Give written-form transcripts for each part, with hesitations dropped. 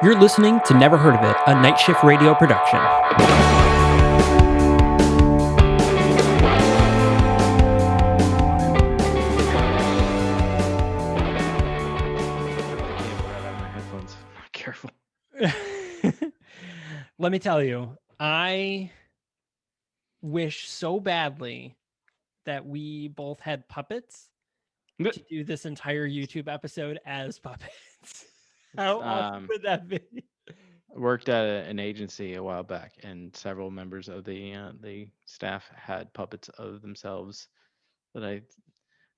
You're listening to Never Heard of It, a Night Shift Radio production. Headphones. Careful. Let me tell you, I wish so badly that we both had puppets to do this entire YouTube episode as puppets. How awesome would that be? I worked at an agency a while back, and several members of the staff had puppets of themselves that I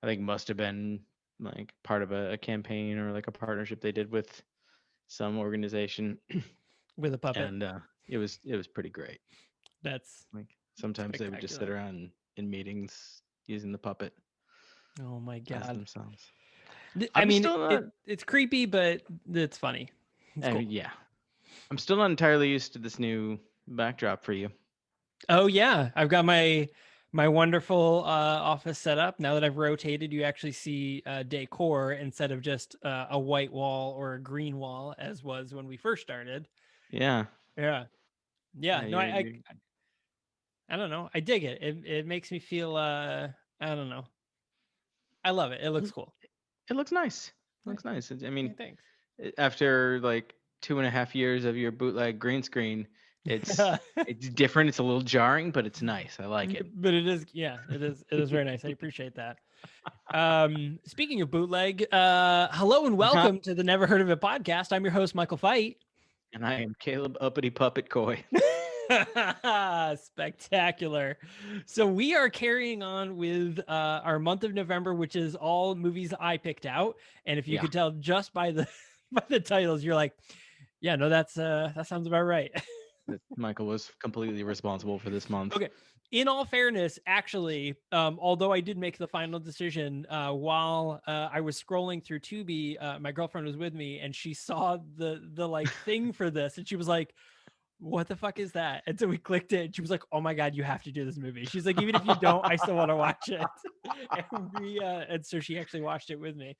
think must have been like part of a campaign or like a partnership they did with some organization. With a puppet. And it was pretty great. That's like sometimes they would just sit around in meetings using the puppet. Oh my god! As themselves. I mean, it's creepy, but it's funny. It's cool. Yeah, I'm still not entirely used to this new backdrop for you. Oh yeah, I've got my wonderful office set up. Now that I've rotated, you actually see decor instead of just a white wall or a green wall, as was when we first started. Yeah. No, I don't know. I dig it. It makes me feel. I don't know. I love it. It looks cool. It looks nice. It looks nice. I mean, thanks. After like 2.5 years of your bootleg green screen, it's different. It's a little jarring, but it's nice. I like it. But it is, yeah, it is very nice. I appreciate that. Speaking of bootleg, hello and welcome to the Never Heard of It podcast. I'm your host, Michael Fight. And I am Caleb Uppity Puppet Coy. Spectacular. So we are carrying on with our month of November, which is all movies I picked out. And if you could tell just by the titles, you're like, yeah, no, that sounds about right. Michael was completely responsible for this month. Okay. In all fairness, actually, although I did make the final decision while I was scrolling through Tubi, my girlfriend was with me and she saw the like thing for this and she was like, what the fuck is that? And so we clicked it and she was like, oh my god, you have to do this movie. She's like, even if you don't, I still want to watch it. And so she actually watched it with me.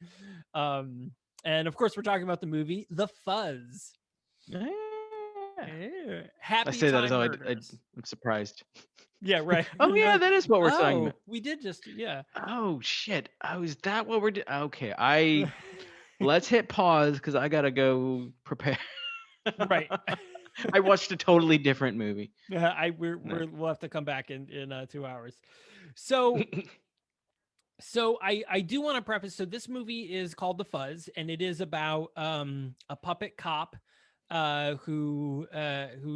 And of course we're talking about the movie The Fuzz. Happy I say that as though I'm surprised. Yeah, right. Oh yeah, that is what we're talking about. We did just Oh shit. Oh, is that what we're doing? Okay, let's hit pause because I gotta go prepare. Right. I watched a totally different movie. We'll have to come back in 2 hours. So I do want to preface. So this movie is called The Fuzz, and it is about a puppet cop who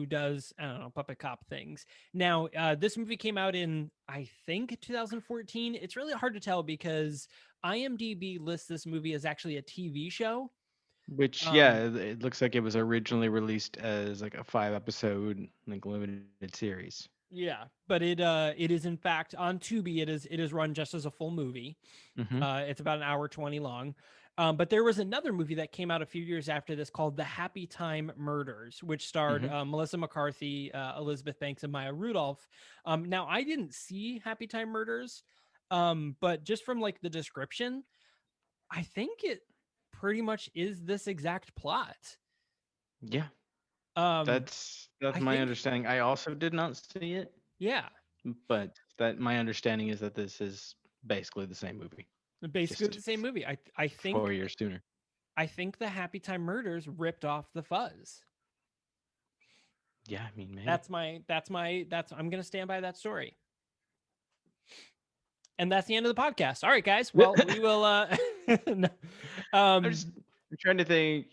does, I don't know, puppet cop things. Now, this movie came out in, I think, 2014. It's really hard to tell because IMDb lists this movie as actually a TV show. Which, it looks like it was originally released as like a 5-episode like limited series. Yeah, but it is in fact on Tubi. It is run just as a full movie. Mm-hmm. It's about an hour 20 long. But there was another movie that came out a few years after this called The Happy Time Murders, which starred Melissa McCarthy, Elizabeth Banks, and Maya Rudolph. Now, I didn't see Happy Time Murders, but just from like the description, I think it pretty much is this exact plot. Yeah. That's my understanding. I also did not see it. Yeah. But my understanding is that this is basically the same movie. Basically the same movie. I think 4 years sooner. I think the Happy Time Murders ripped off The Fuzz. Yeah, I mean, maybe. I'm going to stand by that story. And that's the end of the podcast. All right, guys. Well, we will I'm trying to think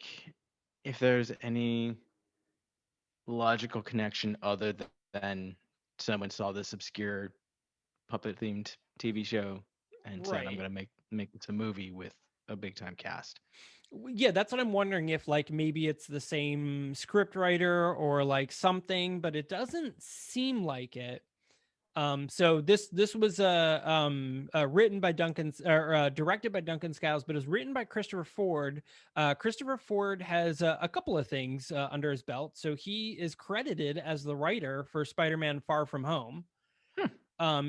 if there's any logical connection other than someone saw this obscure puppet themed TV show and said, I'm going to make this a movie with a big time cast. Yeah, that's what I'm wondering, if like maybe it's the same script writer or like something, but it doesn't seem like it. So this was written by directed by Duncan Skiles, but is written by Christopher Ford. Christopher Ford has a couple of things under his belt. So he is credited as the writer for Spider-Man: Far From Home.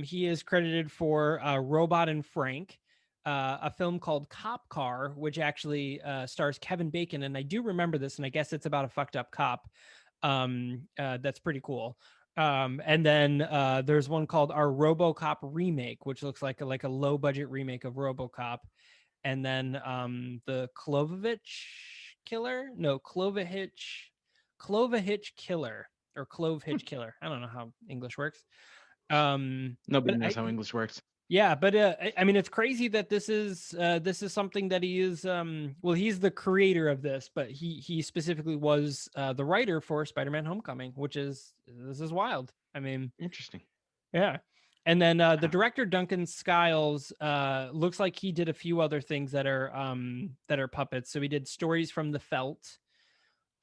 He is credited for Robot and Frank, a film called Cop Car, which actually stars Kevin Bacon, and I do remember this, and I guess it's about a fucked up cop. That's pretty cool. And then there's one called Our RoboCop Remake, which looks like a low budget remake of RoboCop. And then the Clovahitch Killer or Clove Hitch Killer. I don't know how English works. Nobody But knows how English works. yeah, but I mean, it's crazy that this is something that he is. Well, he's the creator of this, but he specifically was the writer for Spider-Man: Homecoming, which is this is wild. I mean, Interesting. yeah. And then the director Duncan Skiles looks like he did a few other things that are puppets. So he did Stories from the Felt,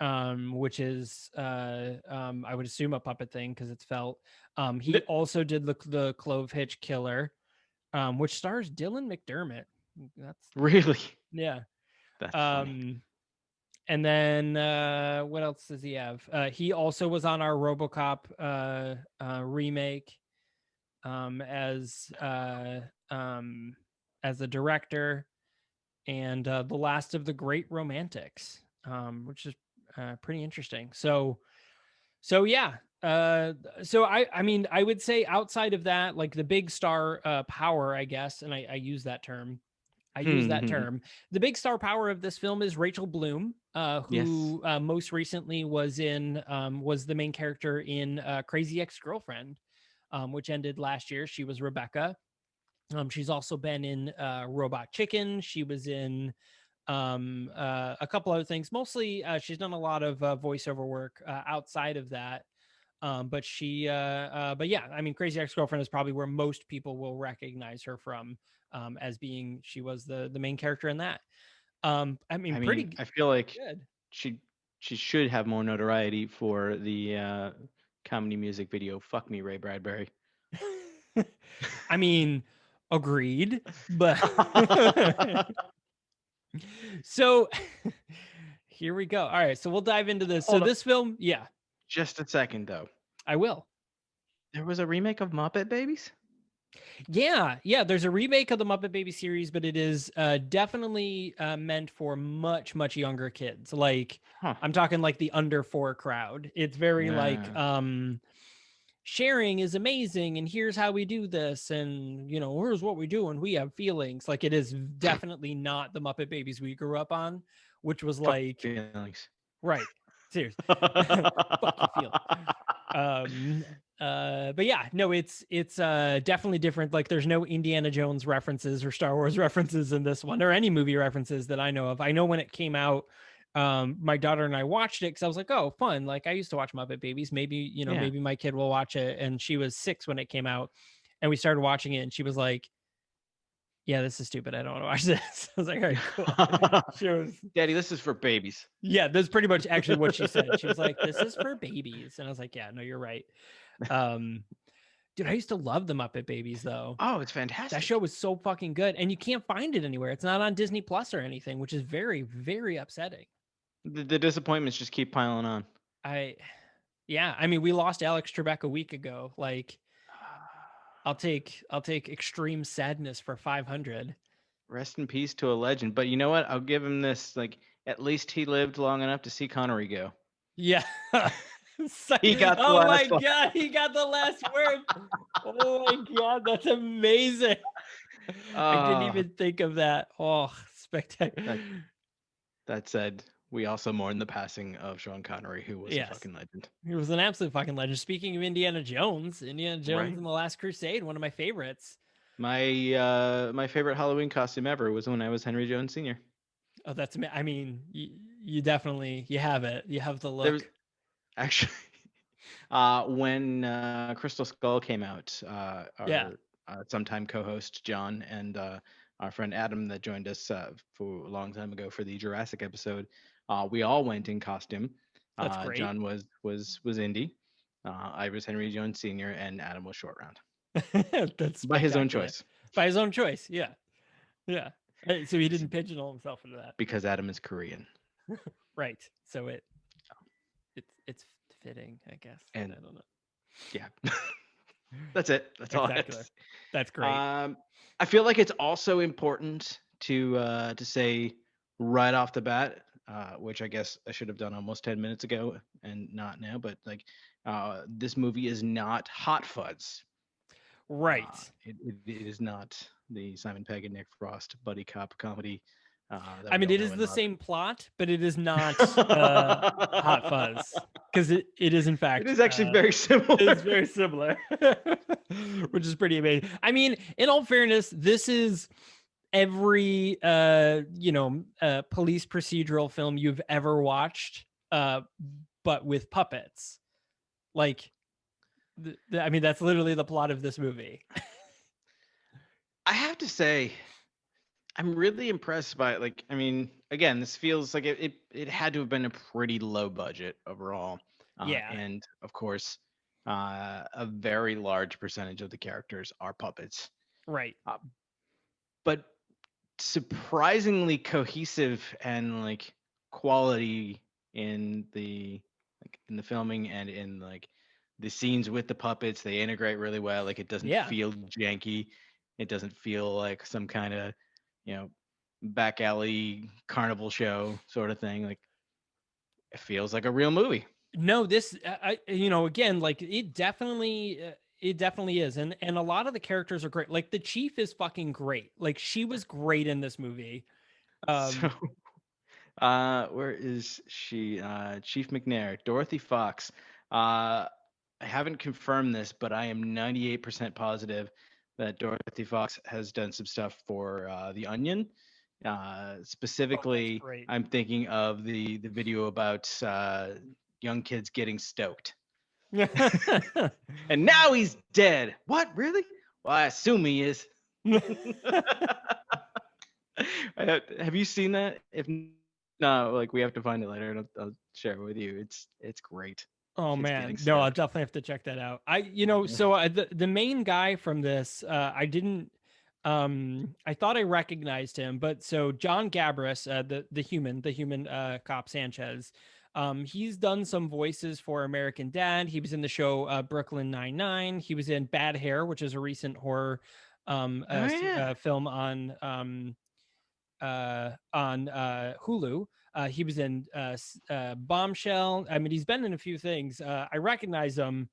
which is I would assume a puppet thing because it's felt. He also did the Clove Hitch Killer, which stars Dylan McDermott. That's Really? yeah. That's funny. And then what else does he have? He also was on our RoboCop remake as a director, and the last of the Great Romantics, which is pretty interesting. So yeah. So I mean, I would say outside of that, like the big star power, I guess, and I use that term. I use that term. The big star power of this film is Rachel Bloom, who most recently was the main character in Crazy Ex-Girlfriend, which ended last year. She was Rebecca. She's also been in Robot Chicken. She was in a couple other things. Mostly, she's done a lot of voiceover work outside of that. But yeah, I mean, Crazy Ex-Girlfriend is probably where most people will recognize her from, as being she was the main character in that. I mean, pretty I feel like good. she should have more notoriety for the comedy music video "Fuck Me, Ray Bradbury." I mean, agreed, but so here we go. All right, so we'll dive into this. So this film, yeah, Just a second though. I will. There was a remake of Muppet Babies? Yeah, there's a remake of the Muppet Baby series, but it is definitely meant for much younger kids. Like I'm talking like the under 4 crowd. It's very like sharing is amazing and here's how we do this, and you know, here's what we do when we have feelings. Like it is definitely not the Muppet Babies we grew up on, which was Fuck like feelings. right. Seriously. Fuck your feelings. But yeah, no, it's definitely different. Like there's no Indiana Jones references or Star Wars references in this one, or any movie references that I know of. I know when it came out, my daughter and I watched it because I was like, oh, fun. Like I used to watch Muppet Babies. Maybe, you know, maybe my kid will watch it. And she was 6 when it came out, and we started watching it, and she was like, yeah, this is stupid. I don't want to watch this. I was like, all right, cool. She was, Daddy, this is for babies. yeah, that's pretty much actually what she said. She was like, this is for babies. And I was like, yeah, no, you're right. Dude, I used to love the Muppet Babies though. Oh, it's fantastic. That show was so fucking good, and you can't find it anywhere. It's not on Disney Plus or anything, which is very, very upsetting. The disappointments just keep piling on. Yeah, I mean, we lost Alex Trebek a week ago. Like, I'll take extreme sadness for 500. Rest in peace to a legend. But you know what? I'll give him this. Like, at least he lived long enough to see Connery go. Yeah. He got the oh last my one. god, he got the last word. Oh my god, that's amazing. I didn't even think of that. Oh, spectacular. That said, we also mourn the passing of Sean Connery, who was a fucking legend. He was an absolute fucking legend. Speaking of Indiana Jones and Right. the Last Crusade, one of my favorites. My favorite Halloween costume ever was when I was Henry Jones Sr. Oh, that's, I mean, you definitely, you have it. You have the look. There was, actually, when Crystal Skull came out, our sometime co-host John and our friend Adam that joined us for a long time ago for the Jurassic episode, we all went in costume. That's great. John was Indy, I was Henry Jones Sr., and Adam was Short Round. That's by his own choice. By his own choice, yeah. So he didn't pigeonhole himself into that because Adam is Korean. Right. So it's fitting, I guess. And I don't know. Yeah. That's it. That's all. That's great. I feel like it's also important to say right off the bat, which I guess I should have done almost 10 minutes ago and not now, but like this movie is not Hot Fuzz. Right. It is not the Simon Pegg and Nick Frost buddy cop comedy that I we mean, all it know is and the love. same plot, but it is not Hot Fuzz, because it is in It fact is actually very similar. is very similar, which is pretty amazing. I mean, in all fairness, this is every police procedural film you've ever watched, but with puppets. Like, I mean, that's literally the plot of this movie. I have to say, I'm really impressed by it. Like, I mean, again, this feels like it had to have been a pretty low budget overall, Yeah, and of course, a very large percentage of the characters are puppets, right. uh, but surprisingly cohesive and like quality in the in the filming and in like the scenes with the puppets. They integrate really well. Like, it doesn't Yeah. feel janky. It doesn't feel like some kind of, you know, back alley carnival show sort of thing. Like, it feels like a real movie. No, this again, like it definitely is, and a lot of the characters are great. Like the chief is fucking great. Like she was great in this movie. So, Um, where is she? Chief McNair, Dorothy Fox. I haven't confirmed this, but I am 98% positive that Dorothy Fox has done some stuff for The Onion. oh, that's Specifically, great. I'm thinking of the video about young kids getting stoked. And now he's dead. What? Really? Well, I assume he is. Have you seen that? If no, like we have to find it later, and I'll share it with you. It's great. Oh Kids getting man, no, I'll stoked. definitely have to check that out. So the main guy from this, I didn't, I thought I recognized him, but so John Gabris, the human cop Sanchez, he's done some voices for American Dad. He was in the show Brooklyn Nine-Nine. He was in Bad Hair, which is a recent horror Oh yeah. film on Hulu. He was in Bombshell. I mean, he's been in a few things. I recognize him.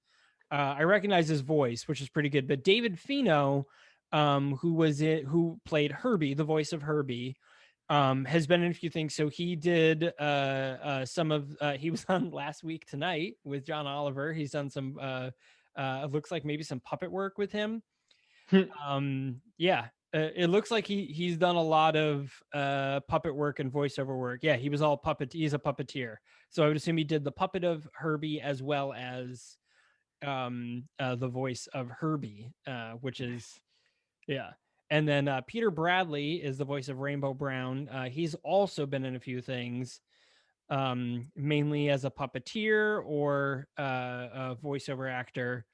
I recognize his voice, which is pretty good. But David Fino, who played Herbie, the voice of Herbie, has been in a few things. So he did some of. He was on Last Week Tonight with John Oliver. He's done some. It looks like maybe some puppet work with him. Yeah, it looks like he's done a lot of puppet work and voiceover work. Yeah, he was all puppet. He's a puppeteer, so I would assume he did the puppet of Herbie as well as the voice of Herbie, which is yeah. And then Peter Bradley is the voice of Rainbow Brown. He's also been in a few things, mainly as a puppeteer or a voiceover actor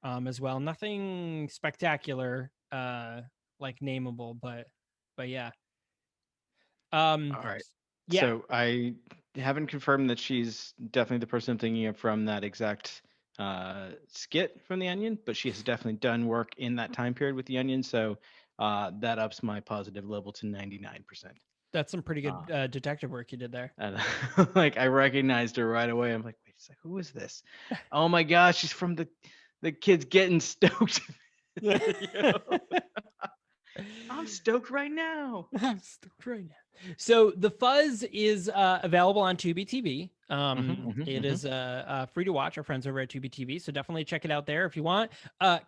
as well. Nothing spectacular, like nameable, but yeah. Um, All right. yeah, So I haven't confirmed that she's definitely the person I'm thinking of from that exact skit from The Onion, but she has definitely done work in that time period with The Onion. So that ups my positive level to 99%. that's some pretty good Uh, detective work you did there. and like I recognized her right away. I'm like, wait a second, who is this? Oh my gosh, she's from the kids getting stoked video. I'm stoked right now. I'm stoked right now. So the Fuzz is available on Tubi TV. It is free to watch. Our friends over at Tubi TV, so definitely check it out there if you want.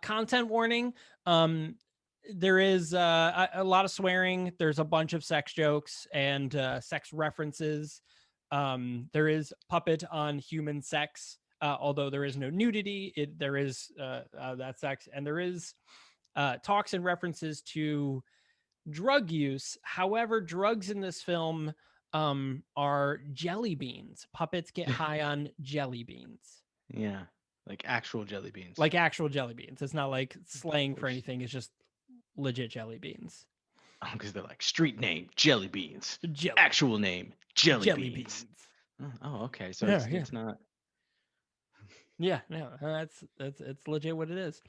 Content warning: there is a lot of swearing. There's a bunch of sex jokes and sex references. There is puppet on human sex, although there is no nudity. There is that sex, and there is talks and references to drug use. However, drugs in this film are jelly beans. Puppets get high on jelly beans, Yeah, like actual jelly beans. like actual jelly beans. It's not like slang Of for course. anything. It's just legit jelly beans. Because they're like street name jelly beans, Jelly, actual name jelly jelly beans. beans. Oh, okay. So Yeah, yeah, it's not. yeah. No, that's it's legit what it is.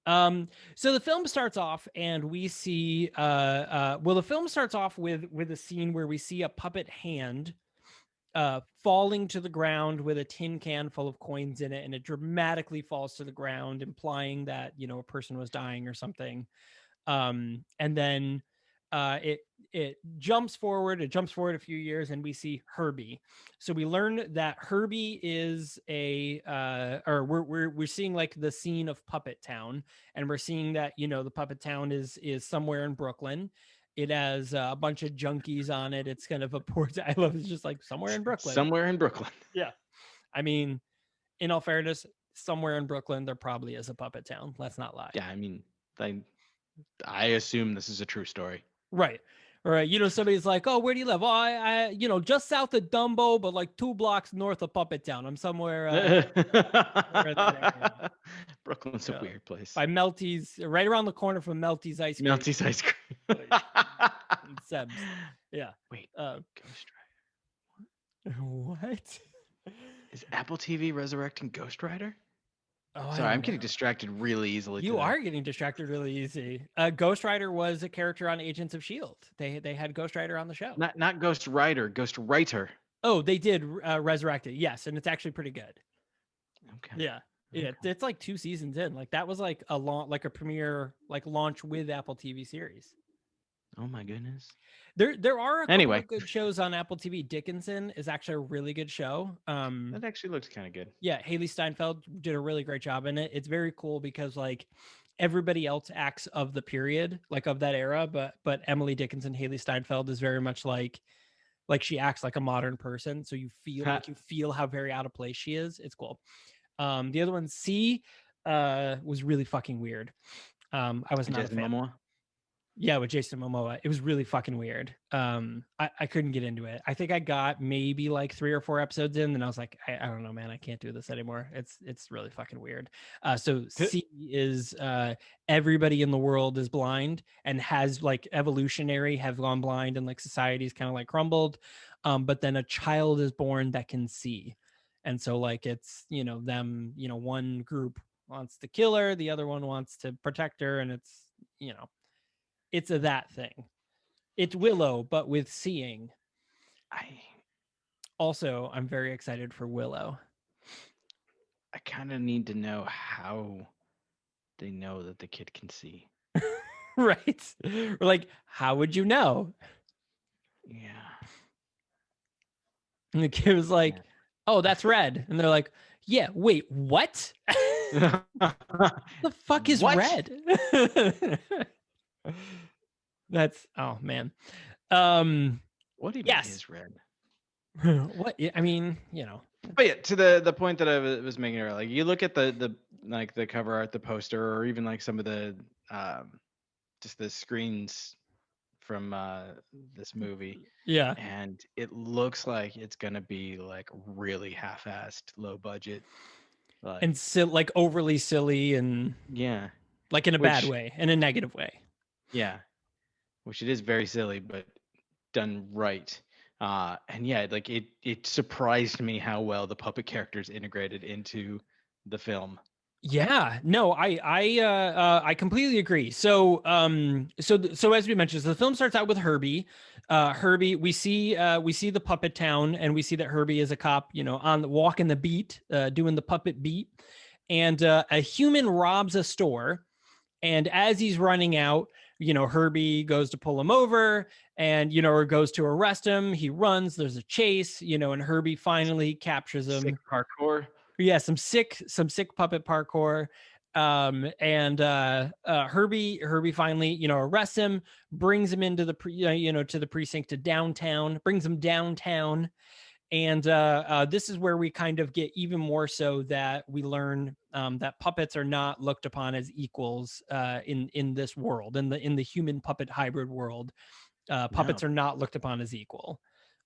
So the film starts off and we see the film starts off with a scene where we see a puppet hand falling to the ground with a tin can full of coins in it, and it dramatically falls to the ground, implying that, you know, a person was dying or something. And then it jumps forward. It jumps forward a few years, and we see Herbie. So we learn that Herbie is or we're seeing like the scene of Puppet Town, and we're seeing that, you know, the Puppet Town is somewhere in Brooklyn. It has a bunch of junkies on it. It's kind of a port. I love it's just like somewhere in Brooklyn. Somewhere in Brooklyn. Yeah, I mean, in all fairness, somewhere in Brooklyn there probably is a Puppet Town. Let's not lie. Yeah, I mean, I assume this is a true story. Right. Right. You know, somebody's like, oh, where do you live? Oh, I you know, just south of Dumbo, but like 2 blocks north of Puppet Town. I'm somewhere, somewhere in that area. Brooklyn's a weird place. By Melty's, right around the corner from Melty's Ice Cream. Melty's Ice Cream. And Seb's. Yeah. Wait, Ghost Rider. What? Is Apple TV resurrecting Ghost Rider? Oh, sorry, I'm getting distracted really easily. You are getting distracted really easy. Ghost Rider was a character on Agents of S.H.I.E.L.D. They had Ghost Rider on the show. Not Ghost Rider, Ghost Writer. Oh, they did resurrect it. Yes, and it's actually pretty good. Okay. Yeah. Yeah, it's like 2 seasons in. Like that was like a premiere like launch with Apple TV series. Oh my goodness. There are a couple of good shows on Apple TV. Dickinson is actually a really good show. That actually looks kind of good. Yeah, Haley Steinfeld did a really great job in it. It's very cool because like everybody else acts of the period, like of that era, but Emily Dickinson, Haley Steinfeld is very much like she acts like a modern person. So you feel how very out of place she is. It's cool. The other one, C, was really fucking weird. I was not Jason a fan. Momoa? Yeah, with Jason Momoa. It was really fucking weird. I couldn't get into it. I think I got maybe like 3 or 4 episodes in, and I was like, I don't know, man, I can't do this anymore. It's really fucking weird. So C is everybody in the world is blind and has like evolutionary have gone blind, and like society's kind of like crumbled. But then a child is born that can see. And so like it's, you know, them, you know, one group wants to kill her, the other one wants to protect her, and it's, you know, it's a that thing. It's Willow, but with seeing. I'm very excited for Willow. I kind of need to know how they know that the kid can see. Right. We're like, how would you know? Yeah. And the kid was like, oh, that's red. And they're like, yeah, wait, what? The fuck is red? That's, oh man. What even is red? What? I mean, you know. But yeah, to the point that I was making earlier, like you look at the like the cover art, the poster, or even like some of the just the screens from this movie. Yeah. And it looks like it's gonna be like really half-assed, low budget. Like, and like overly silly and yeah. Like in a bad way, in a negative way. Yeah. Which it is very silly, but done right. And yeah, like it surprised me how well the puppet characters integrated into the film. Yeah, no, I completely agree. So so as we mentioned, so the film starts out with Herbie. Herbie, we see the Puppet Town, and we see that Herbie is a cop, you know, on the walking the beat, doing the puppet beat, and a human robs a store, and as he's running out, you know, Herbie goes to pull him over, and you know, or goes to arrest him. He runs. There's a chase, you know, and Herbie finally captures him. Sick parkour. Yeah, some sick puppet parkour. And Herbie finally, you know, arrests him, brings him into the to the precinct to downtown, brings him downtown. And this is where we kind of get even more so that we learn that puppets are not looked upon as equals in this world, in the human puppet hybrid world. Puppets are not looked upon as equal.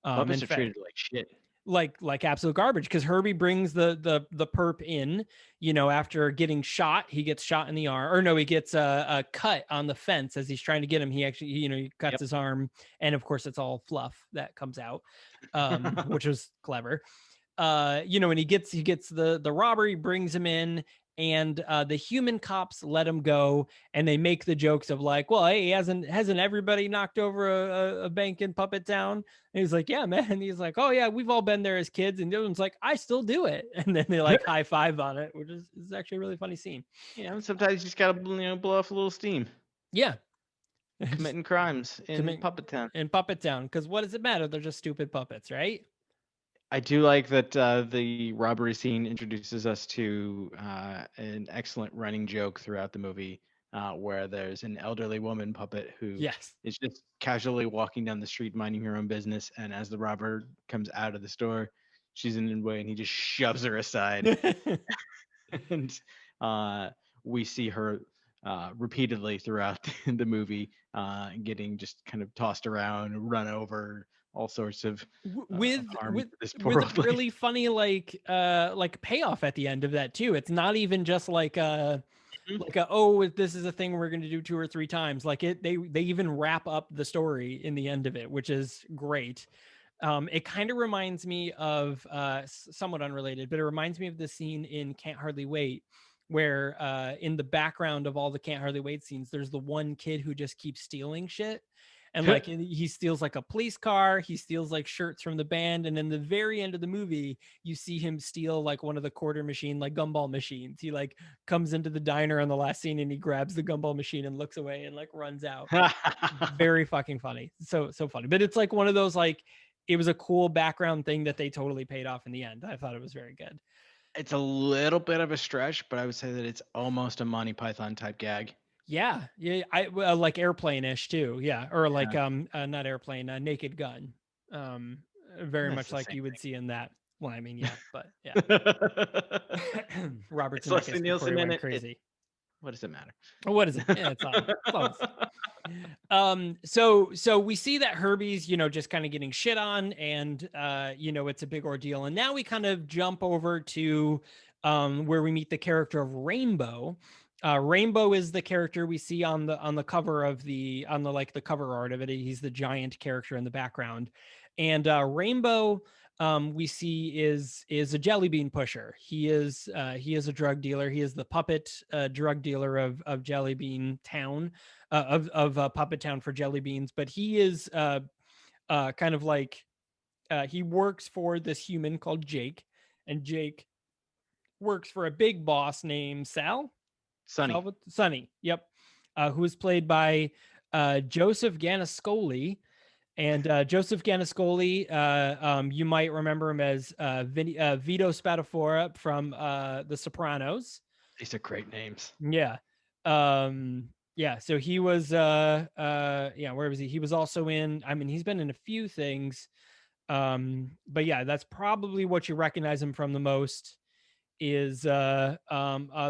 Puppets are treated like shit. Like absolute garbage, because Herbie brings the perp in, you know, after getting shot. He gets shot in the arm, or no, he gets a cut on the fence as he's trying to get him. He actually, you know, he cuts his arm, and of course it's all fluff that comes out, which was clever. You know, and he gets the robber, he brings him in, and the human cops let him go, and they make the jokes of like, well, hey, hasn't everybody knocked over a bank in Puppet Town? And he's like, yeah, man. And he's like, oh yeah, we've all been there as kids. And the other one's like, I still do it. And then they like high five on it, which is actually a really funny scene. Sometimes you just gotta blow off a little steam. Yeah. Just Committing crimes in commit Puppet Town. in Puppet Town, because what does it matter? They're just stupid puppets, right? I do like that the robbery scene introduces us to an excellent running joke throughout the movie, where there's an elderly woman puppet who Yes. is just casually walking down the street minding her own business, and as the robber comes out of the store, she's in the way, and he just shoves her aside, and we see her repeatedly throughout the movie, getting just kind of tossed around, run over, all sorts of with harm with to this poor with a old lady. really funny like payoff at the end of that too. It's not even just like a, oh, this is a thing we're going to do 2 or 3 times. Like they even wrap up the story in the end of it, which is great. It kind of reminds me of somewhat unrelated, but it reminds me of the scene in Can't Hardly Wait, where in the background of all the Can't Hardly Wait scenes, there's the one kid who just keeps stealing shit. And like he steals like a police car, he steals like shirts from the band, and in the very end of the movie, you see him steal like one of the quarter machine, like gumball machines. He like comes into the diner on the last scene and he grabs the gumball machine and looks away and like runs out. Very fucking funny. So funny. But it's like one of those like it was a cool background thing that they totally paid off in the end. I thought it was very good. It's a little bit of a stretch, but I would say that it's almost a Monty Python type gag. Yeah. I like airplane-ish too. Yeah, or like Yeah, not airplane, Naked Gun. Um, very that's much the like same you would see in that. Well, I mean, yeah, but yeah. thing. Robert It's Zemeckis Leslie before he Nielsen in went it. crazy. What does it matter? What is it? Yeah, it's all the same. So we see that Herbie's, just kind of getting shit on, and it's a big ordeal. And now we kind of jump over to where we meet the character of Rainbow. Rainbow is the character we see on the cover of the cover art of it. He's the giant character in the background. And Rainbow, we see is a jelly bean pusher. He is a drug dealer. He is the puppet drug dealer of Jelly Bean Town, of Puppet Town for jelly beans. But he is kind of like he works for this human called Jake, and Jake works for a big boss named Sunny. Sonny. Yep, who is played by Joseph Ganascoli. And Joseph Ganascoli, you might remember him as Vito Spatafora from The Sopranos. These are great names. Yeah. Yeah, so he was where was he? He was also in, I mean, he's been in a few things. But yeah, that's probably what you recognize him from the most is The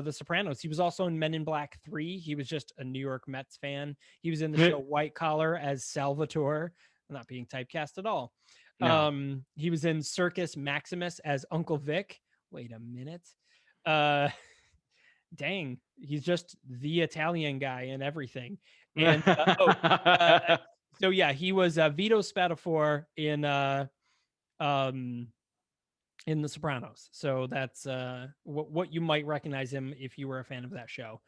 Sopranos. He was also in Men in Black 3. He was just a New York Mets fan. He was in the show White Collar as Salvatore, not being typecast at all. No. He was in Circus Maximus as Uncle Vic. Wait a minute. Uh Dang, he's just the Italian guy and everything. And so yeah, he was Vito Spatafore um in The Sopranos. So that's what you might recognize him if you were a fan of that show.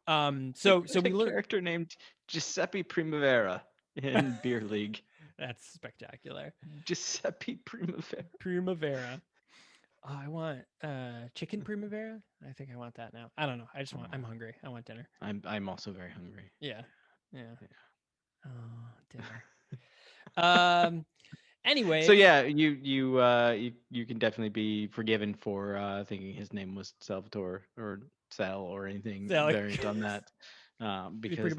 So There's a we learned character named Giuseppe Primavera in Beer League. that's spectacular. Giuseppe Primavera. Primavera. Oh, I want chicken primavera. I think I want that now. I don't know. I'm hungry. I want dinner. I'm also very hungry. Yeah. Oh, dinner. Um anyway. So yeah, you can definitely be forgiven for thinking his name was Salvatore or Sal or anything variant on that, because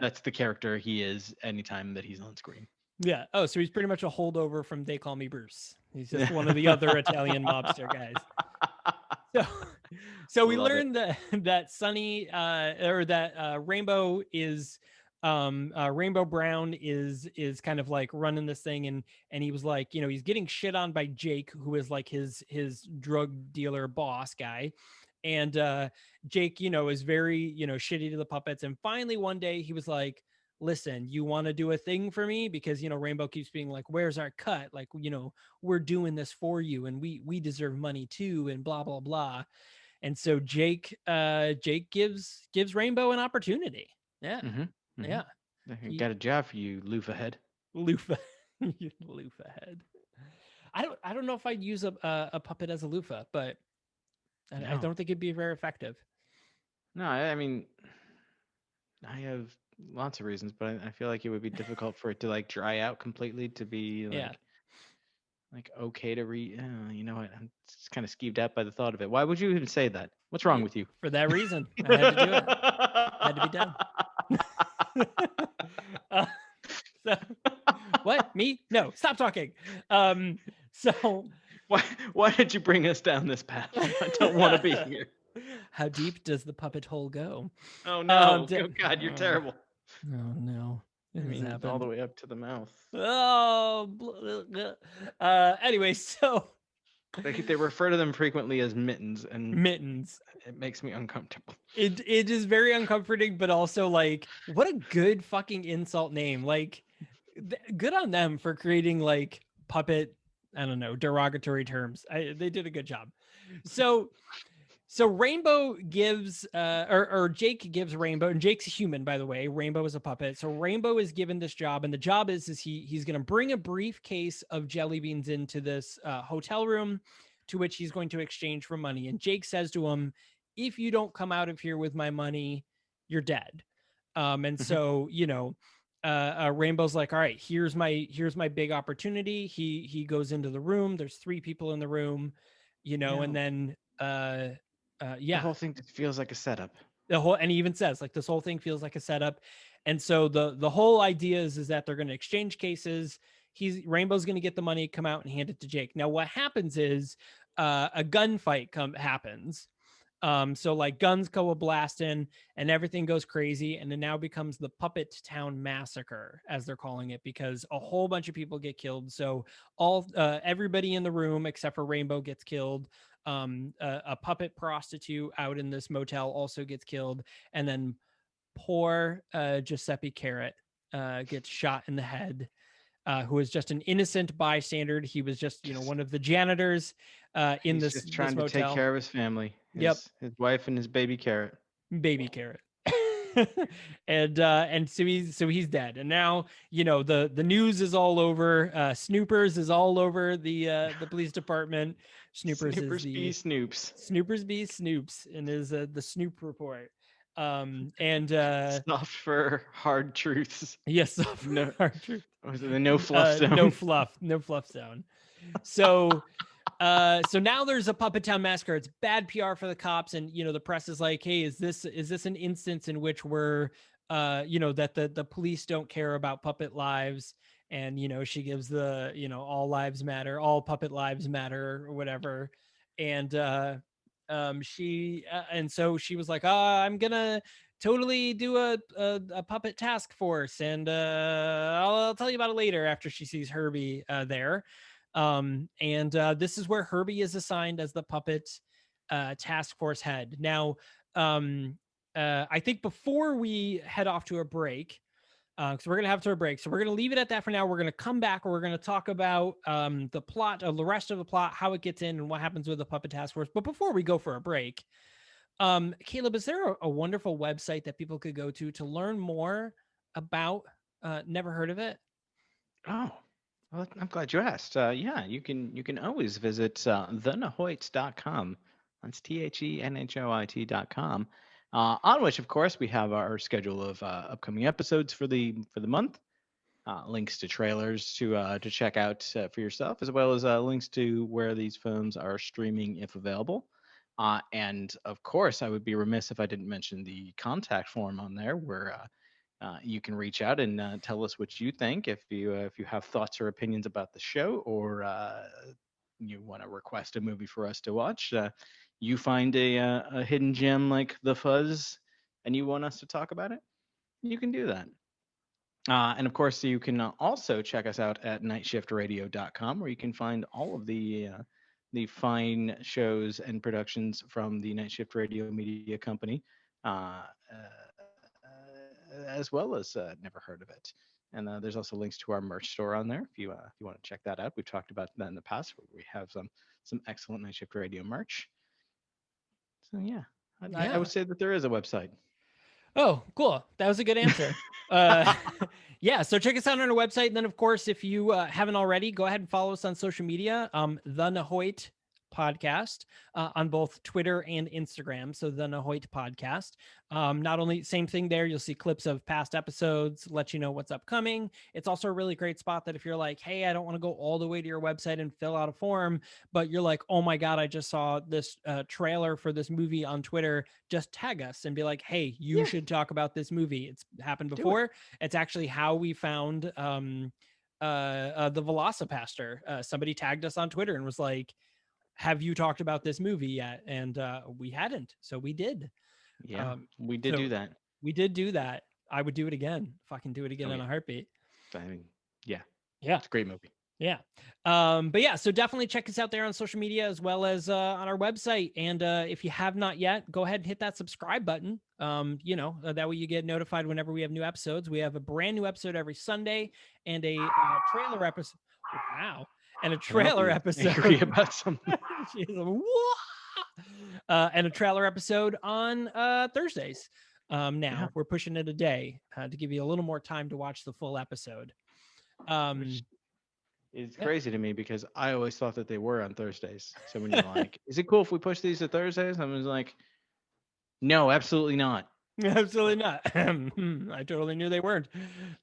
that's the character he is anytime that he's on screen. Yeah. Oh, so he's pretty much a holdover from They Call Me Bruce. He's just one of the other Italian mobster guys. So we learned that Sunny or that Rainbow is Rainbow Brown is kind of like running this thing, and he was like, he's getting shit on by Jake, who is like his drug dealer boss guy. And Jake, is very, shitty to the puppets. And finally one day he was like, listen, you want to do a thing for me? Because, Rainbow keeps being like, where's our cut? Like, we're doing this for you and we deserve money too, and blah, blah, blah. And so Jake gives Rainbow an opportunity. Yeah. Mm-hmm. Yeah. Mm-hmm. I He got a job for you, loofah head. loofah. You loofah head. I don't know if I'd use a puppet as a loofah, but I No, don't think it'd be very effective. no. I mean, I have lots of reasons, but I feel like it would be difficult for it to like dry out completely to be Yeah. like okay to read. You know what? I'm just kind of skeeved out by the thought of it. Why would you even say that? What's wrong Yeah, with you? for that reason, I had to do it. Had to be done. uh, so what? Me? No, stop talking. So Why did you bring us down this path? I don't want to be here. how deep does the puppet hole go? Oh no. D- Oh God, you're oh, terrible. oh no, I it has mean, all the happened. way up to the mouth. Oh, anyway, so They refer to them frequently as mittens, and mittens. it makes me uncomfortable. It is very uncomforting, but also like, what a good fucking insult name. Like, good on them for creating like puppet, I don't know, derogatory terms. They did a good job. So Rainbow gives or Jake gives Rainbow, and Jake's a human, by the way. Rainbow is a puppet. So Rainbow is given this job, and the job is he's gonna bring a briefcase of jelly beans into this hotel room, to which he's going to exchange for money. And Jake says to him, if you don't come out of here with my money, you're dead. And Mhm. so, Rainbow's like, all right, here's my big opportunity. He goes into the room. There's three people in the room, and No, then the yeah, whole thing just feels like a setup. and he even says like this whole thing feels like a setup. And so the whole idea is that they're going to exchange cases. Rainbow's going to get the money, come out and hand it to Jake. Now what happens is a gunfight happens. So like guns go a blasting and everything goes crazy, and it now becomes the Puppet Town Massacre, as they're calling it, because a whole bunch of people get killed. So everybody in the room except for Rainbow gets killed. A puppet prostitute out in this motel also gets killed, and then poor Giuseppe Carrot gets shot in the head. Who is just an innocent bystander. He was just, Just one of the janitors in he's this just this trying to take motel. care of his family, Yep, his wife and his baby carrot. baby Carrot. And so he's dead, and now the news is all over. Snoopers is all over the police department. Snoopers is Snoopers be the Snoops. Snoopers be Snoops, and is the Snoop report. And Soft for hard truths. yes, No, Archer. was it the no fluff No zone? fluff, no fluff zone. So so now there's a Puppet Town Massacre. It's bad PR for the cops, and the press is like, hey, is this an instance in which we're that the police don't care about puppet lives? And she gives the all lives matter, all puppet lives matter, or whatever. And she and so she was like, I'm gonna totally do a puppet task force, and I'll tell you about it later, after she sees Herbie there. And this is where Herbie is assigned as the puppet task force head. Now, I think before we head off to a break, because we're going to have to a break. So we're going to leave it at that for now. We're going to come back. We're going to talk about the plot, the rest of the plot, how it gets in, and what happens with the puppet task force. But before we go for a break, Caleb, is there a wonderful website that people could go to learn more about Never Heard of It? Oh, well, I'm glad you asked. Yeah, you can always visit thenahoits.com. That's THENHOIT.com. On which, of course, we have our schedule of upcoming episodes for the month. Links to trailers to check out for yourself, as well as links to where these films are streaming if available. And of course, I would be remiss if I didn't mention the contact form on there, where you can reach out and tell us what you think, if you have thoughts or opinions about the show, or you want to request a movie for us to watch. You find a hidden gem like the Fuzz, and you want us to talk about it, you can do that. And of course, you can also check us out at nightshiftradio.com, where you can find all of the fine shows and productions from the Night Shift Radio Media Company, uh, as well as Never Heard of It. And there's also links to our merch store on there if you want to check that out. We've talked about that in the past, where we have some excellent Night Shift Radio merch. So yeah, I Yeah. would say that there is a website. Oh, cool. That was a good answer. Uh, yeah. So check us out on our website. And then, of course, if you haven't already, go ahead and follow us on social media. The Nahoit podcast on both Twitter and Instagram. So the Nahoit podcast. Not only same thing there, you'll see clips of past episodes, let you know what's upcoming. It's also a really great spot that if you're like, hey, I don't want to go all the way to your website and fill out a form, but you're like, oh my God, I just saw this trailer for this movie on Twitter, just tag us and be like, hey, you Yeah, should talk about this movie. It's happened do it. before. It's actually how we found the Velocipaster. Somebody tagged us on Twitter and was like, have you talked about this movie yet? And we hadn't. So we did. Yeah, Um, we did so do that. we did do that. I would do it again. Fucking do it again Oh in yeah, a heartbeat. I mean, yeah, Yeah. it's a great movie. Yeah. But yeah, so definitely check us out there on social media as well as on our website. And if you have not yet, go ahead and hit that subscribe button. That way you get notified whenever we have new episodes. We have a brand new episode every Sunday and a trailer episode. Wow. And a trailer Penelope is angry episode. about something. She's like, and a trailer episode on Thursdays. Yeah, Now we're pushing it a day to give you a little more time to watch the full episode. which is Yeah. crazy to me because I always thought that they were on Thursdays. So when you're like, "Is it cool if we push these to Thursdays?" I was like, "No, absolutely not." Absolutely not. I totally knew they weren't.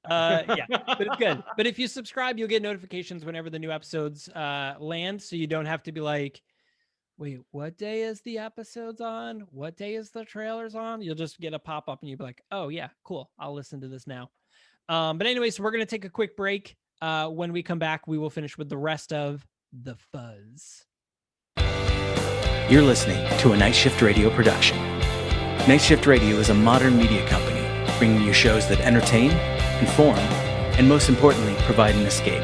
Yeah, but it's good. But if you subscribe, you'll get notifications whenever the new episodes land. So you don't have to be like, wait, what day is the episodes on? What day is the trailers on? You'll just get a pop up and you'll be like, oh, yeah, cool. I'll listen to this now. But anyway, so we're going to take a quick break. When we come back, we will finish with the rest of the Fuzz. You're listening to a Night Shift Radio production. Night Shift Radio is a modern media company bringing you shows that entertain, inform, and most importantly, provide an escape.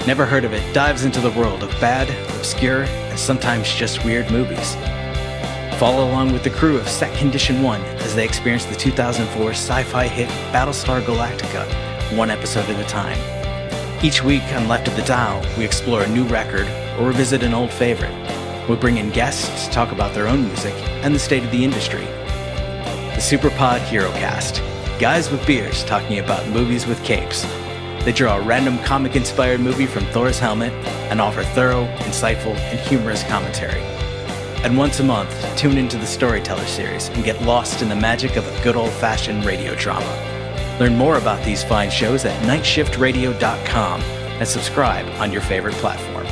Never heard of it dives into the world of bad, obscure, and sometimes just weird movies. Follow along with the crew of Set Condition 1 as they experience the 2004 sci-fi hit Battlestar Galactica, one episode at a time. Each week on Left of the Dial, we explore a new record or revisit an old favorite. We'll bring in guests to talk about their own music and the state of the industry. The Superpod Hero Cast, guys with beers talking about movies with capes. They draw a random comic-inspired movie from Thor's helmet and offer thorough, insightful, and humorous commentary. And once a month, tune into the Storyteller series and get lost in the magic of a good old-fashioned radio drama. Learn more about these fine shows at nightshiftradio.com and subscribe on your favorite platform.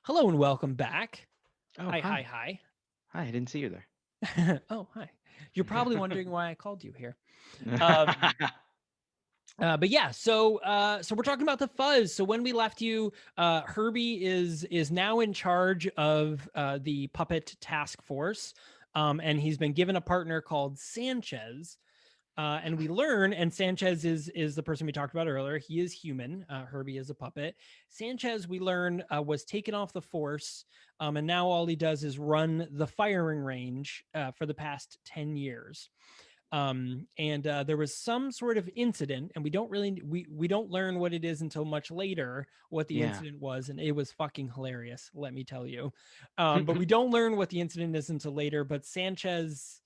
Hello and welcome back. Oh, Hi. Hi, I didn't see you there. Oh, hi. You're probably wondering why I called you here. But yeah, so we're talking about the Fuzz. So when we left you, Herbie is now in charge of the puppet task force, and he's been given a partner called Sanchez. And we learn, and Sanchez is the person we talked about earlier. He is human. Herbie is a puppet. Sanchez, we learn, was taken off the force, and now all he does is run the firing range for the past 10 years. And there was some sort of incident, and we don't learn what it is until much later what the incident was, and it was fucking hilarious, let me tell you. But we don't learn what the incident is until later. But Sanchez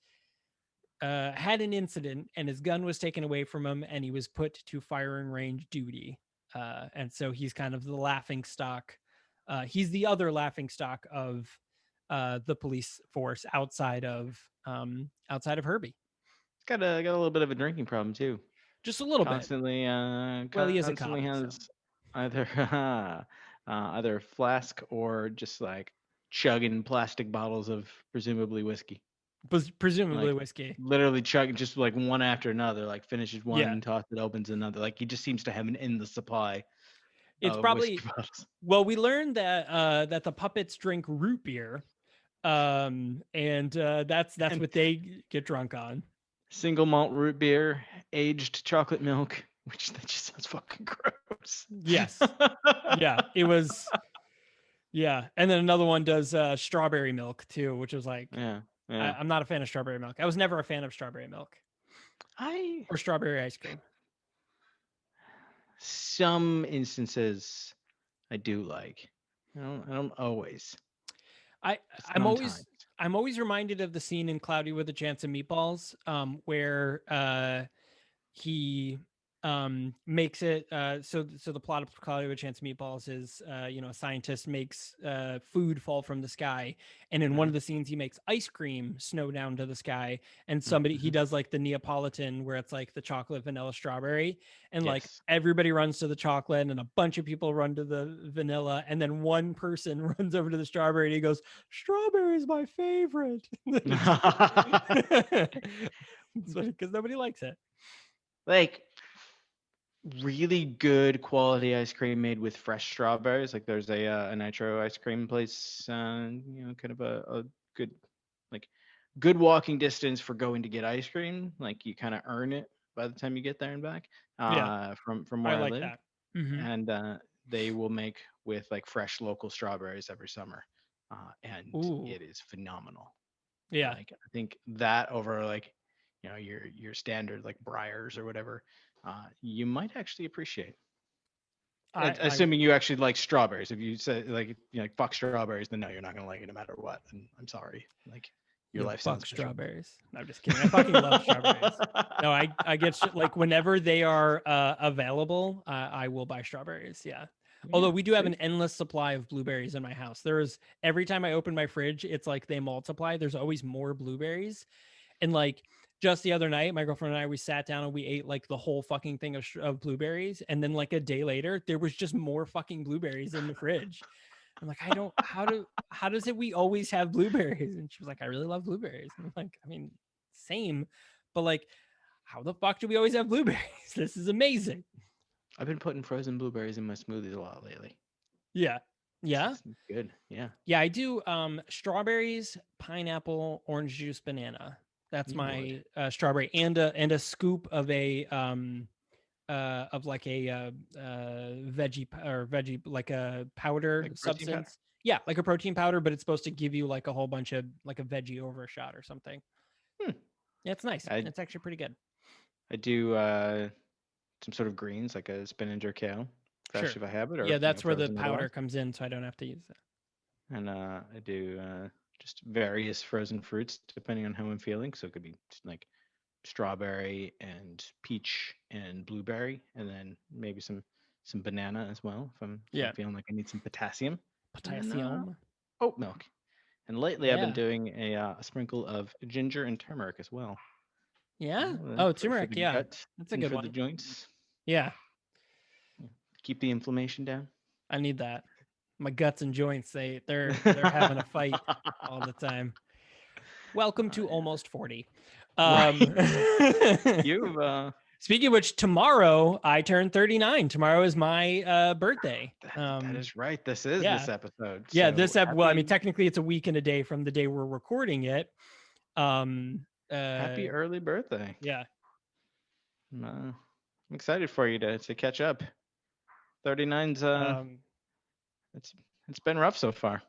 had an incident and his gun was taken away from him and he was put to firing range duty. And so he's kind of the laughing stock. He's the other laughing stock of the police force outside of Herbie. Got a little bit of a drinking problem too. Just a little Constantly, bit. Well, he is a constantly comic, has either either a flask or just like chugging plastic bottles of presumably whiskey. presumably Like whiskey. literally chugging just like one after another. Like finishes one, Yeah. toss it, opens another. Like he just seems to have an endless supply. It's of probably whiskey bottles. well, we learned that that the puppets drink root beer, and that's And what they get drunk on. single malt root beer, aged chocolate milk, which that just sounds fucking gross. Yes. Yeah, it was. Yeah, and then another one does strawberry milk too, which was like, Yeah. Yeah. I'm not a fan of strawberry milk. I was never a fan of strawberry milk or strawberry ice cream. Some instances I do like. I don't always. I'm Sometimes. always reminded of the scene in Cloudy with a Chance of Meatballs, where he makes it so the plot of Cloudy with a Chance of Meatballs is a scientist makes food fall from the sky, and in one of the scenes he makes ice cream snow down to the sky, and he does like the Neapolitan where it's like the chocolate, vanilla, strawberry, and like Yes. everybody runs to the chocolate and a bunch of people run to the vanilla, and then one person runs over to the strawberry and he goes, "Strawberry is my favorite." Because nobody likes it. Like really good quality ice cream made with fresh strawberries. Like there's a nitro ice cream place, kind of a good, like good walking distance for going to get ice cream. Like you kind of earn it by the time you get there and back. From where I like live. that. Mm-hmm. And they will make with like fresh local strawberries every summer, and Ooh. it is phenomenal. Yeah. Like I think that over like your standard like Breyers or whatever, you might actually appreciate. Assuming you actually like strawberries. If you say like fuck strawberries, then no, you're not gonna like it no matter what. And I'm sorry, like your life sounds strawberries. No, I'm just kidding. I fucking love strawberries. No, I get like whenever they are available, I will buy strawberries. Yeah. Although we do have an endless supply of blueberries in my house. There's every time I open my fridge, it's like they multiply. There's always more blueberries. And like just the other night, my girlfriend and I, we sat down and we ate like the whole fucking thing of blueberries. And then like a day later, there was just more fucking blueberries in the fridge. I'm like, how does it we always have blueberries? And she was like, I really love blueberries. And I'm like, I mean, same, but like, how the fuck do we always have blueberries? This is amazing. I've been putting frozen blueberries in my smoothies a lot lately. Yeah. Yeah. It's good. Yeah. Yeah. I do strawberries, pineapple, orange juice, banana. That's my strawberry and a scoop of a like a veggie like a powder like substance. Powder. Yeah, like a protein powder, but it's supposed to give you like a whole bunch of like a veggie over a shot or something. Yeah, it's nice. It's actually pretty good. I do some sort of greens like a spinach or kale, fresh if I have it. Or, yeah, that's where the powder comes in, so I don't have to use it. And I do just various frozen fruits depending on how I'm feeling. So it could be like strawberry and peach and blueberry, and then maybe some banana as well if I'm feeling like I need some potassium. And, oat milk. And lately I've been doing a sprinkle of ginger and turmeric as well. Yeah. Turmeric. Yeah, that's a good one. For the joints. Yeah. Keep the inflammation down. I need that. My guts and joints, they're having a fight all the time. Welcome to almost 40. You've speaking of which, tomorrow I turn 39. Tomorrow is my birthday. That is right. This is this episode. Yeah, well, I mean, technically it's a week and a day from the day we're recording it. Happy early birthday. Yeah. I'm excited for you to catch up. 39's it's been rough so far.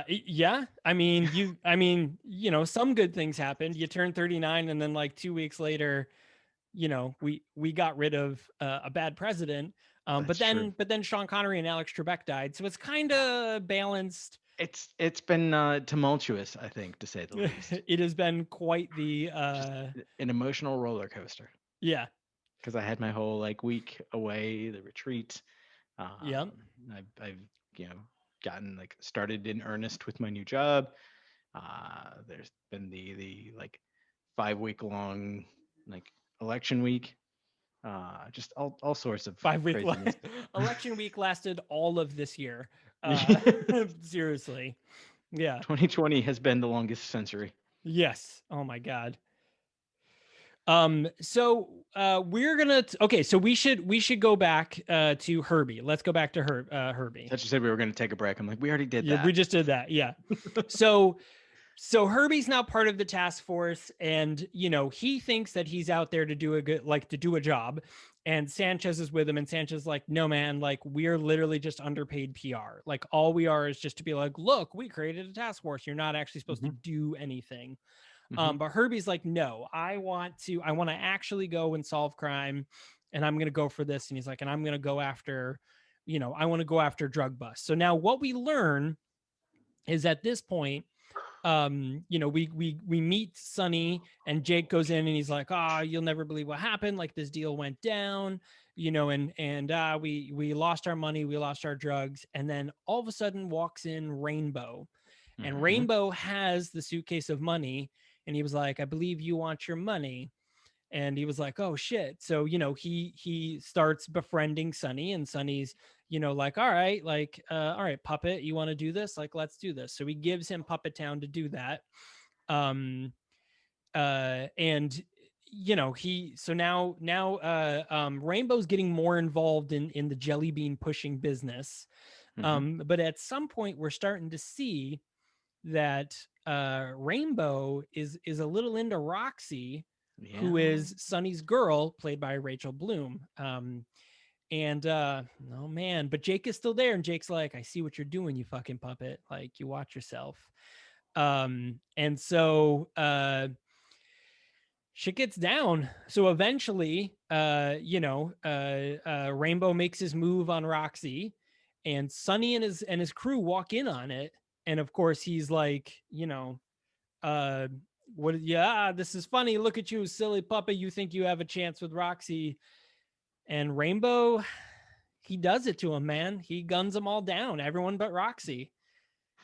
Yeah. I mean, some good things happened. You turn 39 and then like 2 weeks later, we got rid of a bad president. But then Sean Connery and Alex Trebek died. So it's kind of balanced. It's been tumultuous, I think, to say the least. It has been quite the an emotional roller coaster. Yeah. Because I had my whole week away, the retreat. I've gotten started in earnest with my new job. There's been the 5 week long election week. Just all sorts of 5 week election week lasted all of this year. Seriously. Yeah. 2020 has been the longest century. Yes. Oh my God. So we're gonna so we should go back to Herbie. Let's go back to Herbie. I thought you said we were gonna take a break. I'm like, we already did that. We just did that. Yeah. So So Herbie's now part of the task force, and he thinks that he's out there to do a job. And Sanchez is with him, and Sanchez is like, no, man, like we're literally just underpaid PR. Like all we are is just to be like, look, we created a task force. You're not actually supposed to do anything. But Herbie's like, no, I want to actually go and solve crime, and I'm going to go for this. And he's like, and I'm going to go after, I want to go after drug busts. So now what we learn is at this point, we meet Sonny, and Jake goes in and he's like, you'll never believe what happened. Like this deal went down, and we lost our money, we lost our drugs. And then all of a sudden walks in Rainbow, and Rainbow has the suitcase of money. And he was like, I believe you want your money. And he was like, oh shit. So, he starts befriending Sonny, and Sonny's, like, all right, like, all right, Puppet, you want to do this? Like, let's do this. So he gives him Puppet Town to do that. And Rainbow's getting more involved in the jelly bean pushing business. But at some point we're starting to see that Rainbow is a little into Roxy, who is Sonny's girl, played by Rachel Bloom. Oh man, but Jake is still there, and Jake's like, I see what you're doing, you fucking puppet. Like, you watch yourself. And so shit gets down. So eventually, Rainbow makes his move on Roxy, and Sonny and his crew walk in on it. And of course, he's like, this is funny. Look at you, silly puppet. You think you have a chance with Roxy. And Rainbow, he does it to him, man. He guns them all down, everyone but Roxy.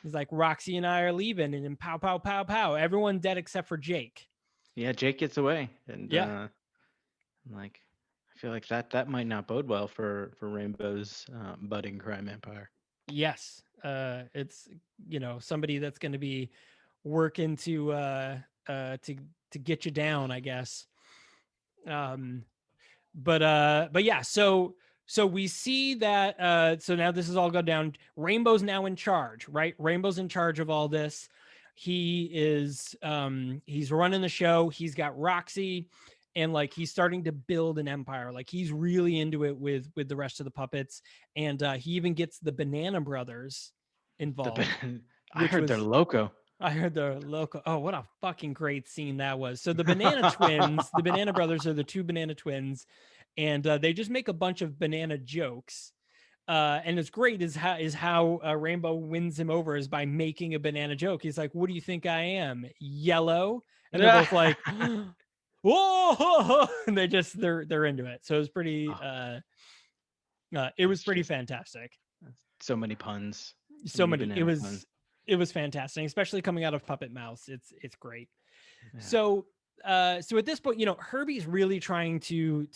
He's like, Roxy and I are leaving, and then pow, pow, pow, pow. Everyone dead except for Jake. Yeah, Jake gets away. And like, I feel like that might not bode well for Rainbow's budding crime empire. Yes. It's, somebody that's going to be working to get you down, I guess. But yeah, so we see that so now this is all go down. Rainbow's now in charge, right? Rainbow's in charge of all this. He is he's running the show. He's got Roxy, and like he's starting to build an empire. Like he's really into it with the rest of the puppets, and he even gets the Banana Brothers involved. I heard they're loco. I heard they're loco. Oh, what a fucking great scene that was. So the Banana Twins, the Banana Brothers are the two banana twins, and they just make a bunch of banana jokes. And it's great is how Rainbow wins him over, is by making a banana joke. He's like, what do you think I am? Yellow? And they're both like, whoa, and they're into it. So it was pretty pretty fantastic. So many puns. So many. It was fantastic, especially coming out of Puppet Mouth. It's great. Yeah. So at this point, Herbie's really trying to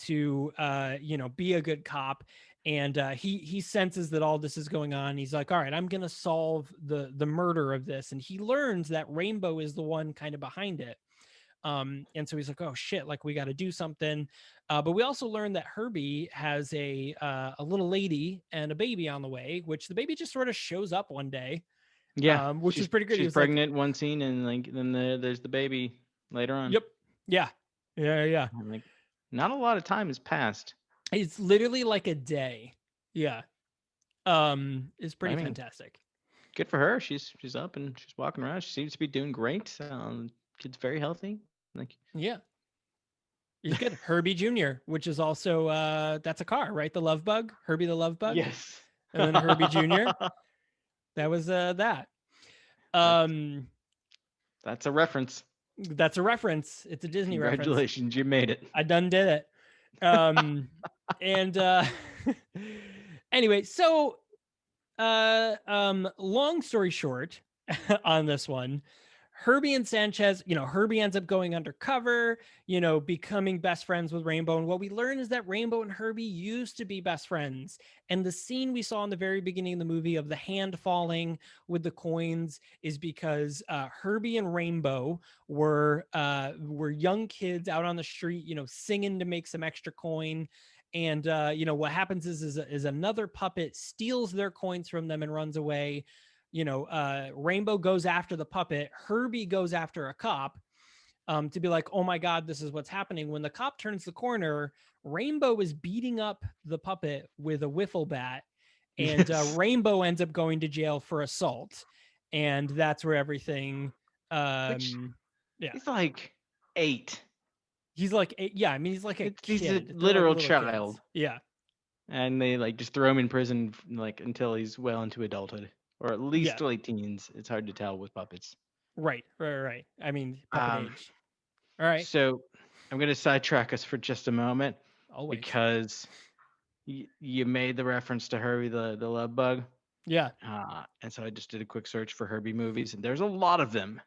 be a good cop, and he senses that all this is going on. He's like, all right, I'm gonna solve the murder of this, and he learns that Rainbow is the one kind of behind it. And so he's like, oh shit, like we got to do something. But we also learned that Herbie has a little lady and a baby on the way, which the baby just sort of shows up one day. Yeah, which is pretty good. She's pregnant one scene, and like then there's the baby later on. Yep. Yeah. Like, not a lot of time has passed. It's literally like a day. Yeah. It's pretty fantastic. Good for her. She's up and she's walking around. She seems to be doing great. Kid's very healthy. Like, yeah. He's good. Herbie Jr., which is also that's a car, right? The Love Bug, Herbie the Love Bug. Yes. And then Herbie Jr. That was that. That's a reference. That's a reference. It's a Disney reference. Congratulations, you made it. I done did it. And anyway, so long story short on this one, Herbie and Sanchez, Herbie ends up going undercover, becoming best friends with Rainbow. And what we learn is that Rainbow and Herbie used to be best friends. And the scene we saw in the very beginning of the movie of the hand falling with the coins is because Herbie and Rainbow were young kids out on the street, singing to make some extra coin. And, what happens is another puppet steals their coins from them and runs away. Rainbow goes after the puppet, Herbie goes after a cop, to be like, oh my God, this is what's happening. When the cop turns the corner, Rainbow is beating up the puppet with a wiffle bat, and Yes. Rainbow ends up going to jail for assault. And that's where everything, Which yeah. he's like 8. He's like, yeah, I mean, he's like a He's a kid. They're like literal little child. kids. Yeah. And they like just throw him in prison like until he's well into adulthood, or at least Yeah. late teens. It's hard to tell with puppets. Right. I mean, puppet age. All right. So I'm gonna sidetrack us for just a moment Always. because you made the reference to Herbie the love bug. Yeah. And so I just did a quick search for Herbie movies, and there's a lot of them,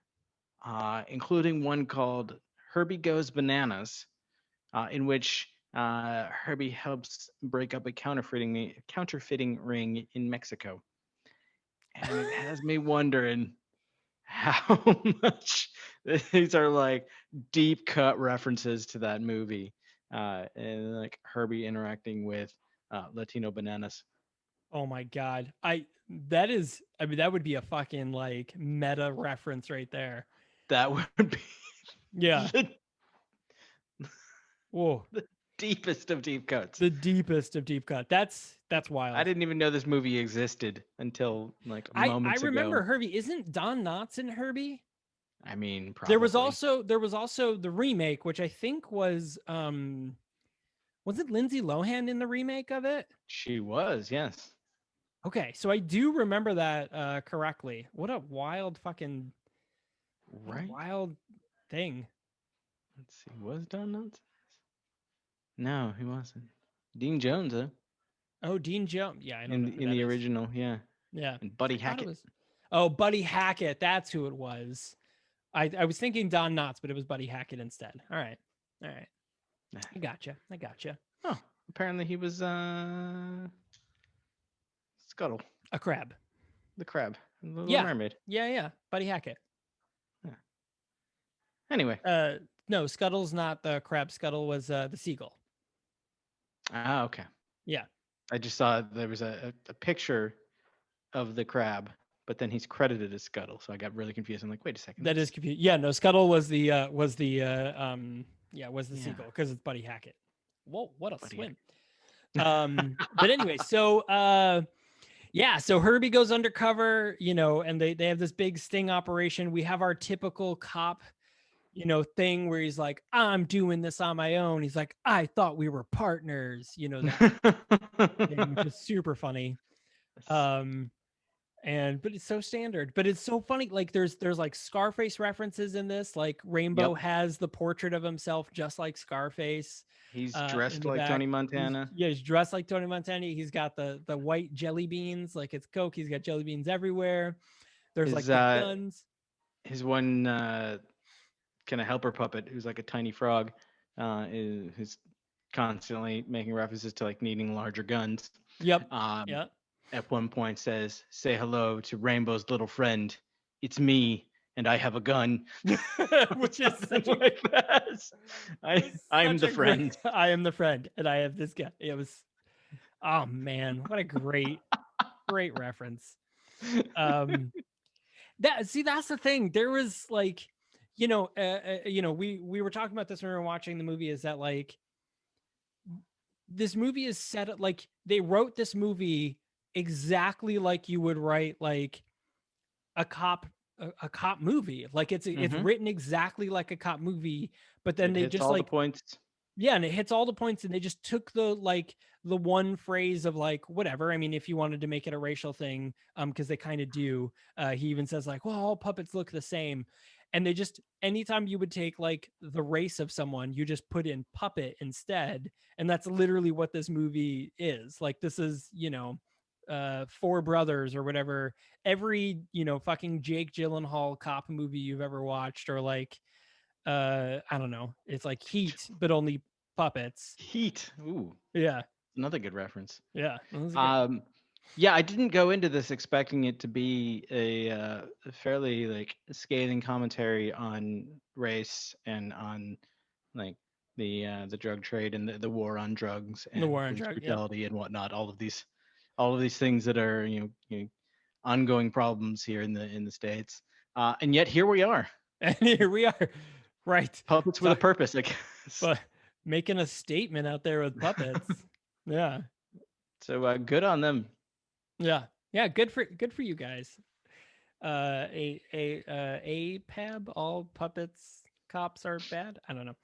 including one called Herbie Goes Bananas, in which Herbie helps break up a counterfeiting ring in Mexico. And it has me wondering how much these are like deep cut references to that movie, and like Herbie interacting with Latino bananas. Oh my God. That would be a fucking like meta reference right there. That would be Yeah. the Whoa. deepest of deep cuts. The deepest of deep cut. That's wild. I didn't even know this movie existed until like moments I remember ago. Herbie. Isn't Don Knotts in Herbie? I mean, probably. There was also the remake, which I think was it Lindsay Lohan in the remake of it? She was, yes. Okay, so I do remember that correctly. What a wild fucking wild thing. Let's see. Was Don Knotts? No, he wasn't. Dean Jones, huh? Oh, Dean Jones. Yeah, I don't know In the original, yeah. Yeah. And Buddy Hackett. Buddy Hackett. That's who it was. I was thinking Don Knotts, but it was Buddy Hackett instead. All right. I gotcha. Oh, apparently he was Scuttle. A crab. The crab. The Little Mermaid. Yeah. Buddy Hackett. Yeah. Anyway. No, Scuttle's not the crab. Scuttle was the seagull. Ah, okay. Yeah. I just saw there was a picture of the crab, but then he's credited as Scuttle, so I got really confused. I'm like, wait a second. That is confusing. Yeah, no, Scuttle was the seagull because it's Buddy Hackett. Whoa, what a swim. But anyway, so so Herbie goes undercover, and they have this big sting operation. We have our typical cop, thing where he's like, I'm doing this on my own. He's like, I thought we were partners, that thing, which is super funny. But it's so standard, but it's so funny. Like there's like Scarface references in this. Like Rainbow has the portrait of himself just like Scarface. He's dressed like Tony Montana. He's dressed like Tony Montana. He's got the white jelly beans, like it's Coke. He's got jelly beans everywhere. There's like the guns. His one kind of helper puppet, who's like a tiny frog, who's constantly making references to like needing larger guns. Yep. At one point says, "Say hello to Rainbow's little friend. It's me, and I have a gun." Which is something like that. I am the friend. I am the friend, and I have this guy. It was, oh man, what a great reference. That's the thing. There was like, we were talking about this when we were watching the movie. Is that like, this movie is set up like they wrote this movie exactly like you would write like a cop movie. Like it's written exactly like a cop movie, but then they just like the points. Yeah, and it hits all the points, and they just took the one phrase of like whatever. I mean, if you wanted to make it a racial thing, because they kind of do. He even says like, well, all puppets look the same. And they just, anytime you would take like the race of someone, you just put in puppet instead. And that's literally what this movie is. Like, this is, Four Brothers or whatever. Every, fucking Jake Gyllenhaal cop movie you've ever watched, or like, I don't know. It's like Heat, but only puppets. Heat. Ooh. Yeah. Another good reference. Yeah. Yeah, I didn't go into this expecting it to be a fairly like scathing commentary on race and on like the drug trade and the war on drugs and the war on drugs, brutality and whatnot. All of these things that are ongoing problems here in the States. And yet here we are, And here we are, right? puppets with a purpose, I guess. But making a statement out there with puppets. Yeah. So good on them. Yeah. Yeah. Good for you guys. APAB, all puppets cops are bad. I don't know.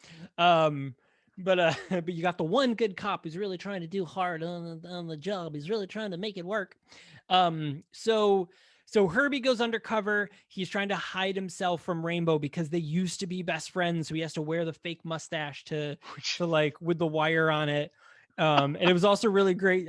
But you got the one good cop who's really trying to do hard on the job. He's really trying to make it work. So Herbie goes undercover. He's trying to hide himself from Rainbow because they used to be best friends. So he has to wear the fake mustache to like with the wire on it. And it was also really great.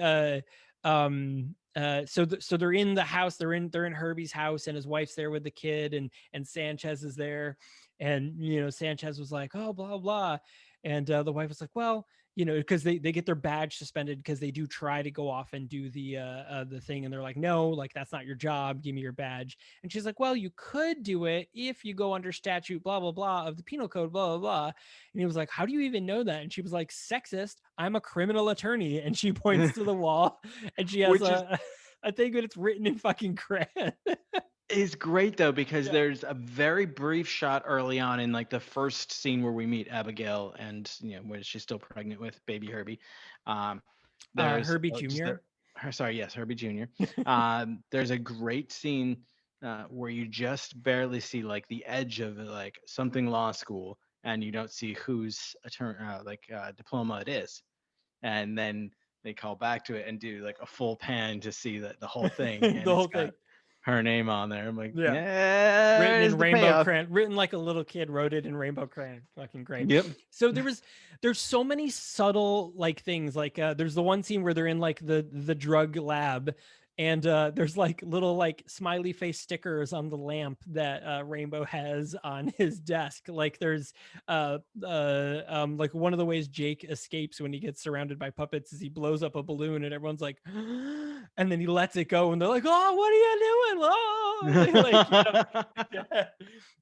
So they're in the house. They're in Herbie's house, and his wife's there with the kid, and Sanchez is there, and Sanchez was like, oh, blah blah, and the wife was like, well, because they get their badge suspended because they do try to go off and do the thing, and they're like, no, like that's not your job, give me your badge. And she's like, well, you could do it if you go under statute blah blah blah of the penal code blah blah blah. And he was like, how do you even know that? And she was like, sexist, I'm a criminal attorney. And she points to the wall, and she has a thing that it's written in fucking crayon. Is great though, because there's a very brief shot early on in like the first scene where we meet Abigail, and when she's still pregnant with baby Herbie. There's Herbie Jr. Herbie Jr. There's a great scene where you just barely see like the edge of like something law school, and you don't see whose diploma it is, and then they call back to it and do like a full pan to see that the whole thing, and the whole thing, her name on there. I'm like, written in rainbow crayon, written like a little kid wrote it in rainbow crayon. Fucking great. Yep. So there's so many subtle like things. Like there's the one scene where they're in like the drug lab, and there's like little like smiley face stickers on the lamp that Rainbow has on his desk. Like there's like one of the ways Jake escapes when he gets surrounded by puppets is he blows up a balloon, and everyone's like, and then he lets it go, and they're like, oh, what are you doing? Oh,